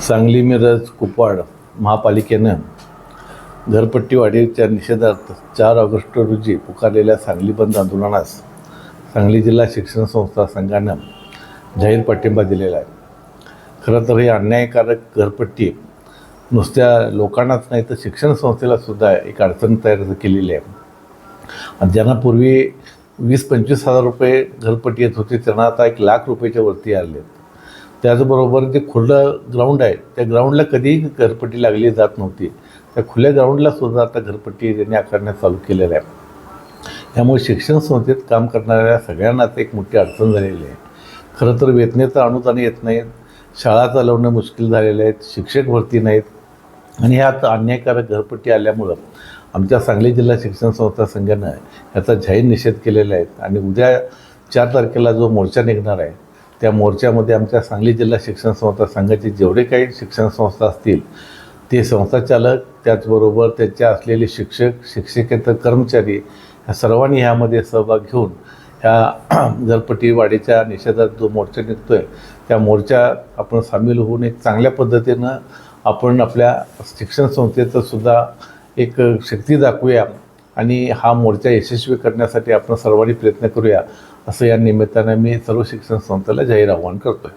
सांगली मिरज कुपवाड महापालिकेनं घरपट्टी वाढीच्या निषेधार्थ 4 ऑगस्ट रोजी पुकारलेल्या सांगली बंद आंदोलनास सांगली जिल्हा शिक्षण संस्था संघानं जाहीर पाठिंबा दिलेला आहे. खरं तर ही अन्यायकारक घरपट्टी नुसत्या लोकांनाच नाही तर शिक्षण संस्थेला सुद्धा एक अडचण तयार केलेली आहे. ज्यांना पूर्वी 20-25 हजार रुपये घरपट्टी येत होते त्यांना आता 1 लाख रुपयाच्या वरती आले. त्याचबरोबर जे खुलं ग्राउंड आहे त्या ग्राउंडला कधीही घरपट्टी लागली जात नव्हती. त्या खुल्या ग्राउंडला सुद्धा आता घरपट्टी त्यांनी आकारण्यास चालू केलेलं आहे. त्यामुळे शिक्षण संस्थेत काम करणाऱ्या सगळ्यांनाच एक मोठी अडचण झालेली आहे. खरं तर वेतनेचं अनुदान येत नाहीत, शाळा चालवणं मुश्किल झालेलं आहे, शिक्षक भरती नाहीत आणि ह्यात अन्यायकारक घरपट्टी आल्यामुळं आमच्या सांगली जिल्हा शिक्षण संस्था संघानं याचा जाहीर निषेध केलेला आहे. आणि उद्या 4 तारखेला जो मोर्चा निघणार आहे त्या मोर्चामध्ये आमच्या सांगली जिल्हा शिक्षण संस्था संघाचे जेवढे काही शिक्षण संस्था असतील ते संस्थाचालक, त्याचबरोबर त्याच्या असलेले शिक्षक, शिक्षकेतर कर्मचारी ह्या सर्वांनी ह्यामध्ये सहभाग घेऊन ह्या घरपट्टी वाढीच्या निषेधात जो मोर्चा निघतो आहे त्या मोर्चात आपण सामील होऊन एक चांगल्या पद्धतीनं आपण आपल्या शिक्षण संस्थेचं सुद्धा एक शक्ती दाखवूया आणि हा मोर्चा यशस्वी करण्यासाठी आपण सर्वांनी प्रयत्न करूया असं या निमित्तानं मी सर्व शिक्षण संस्थेला जाहीर आवाहन करतो आहे.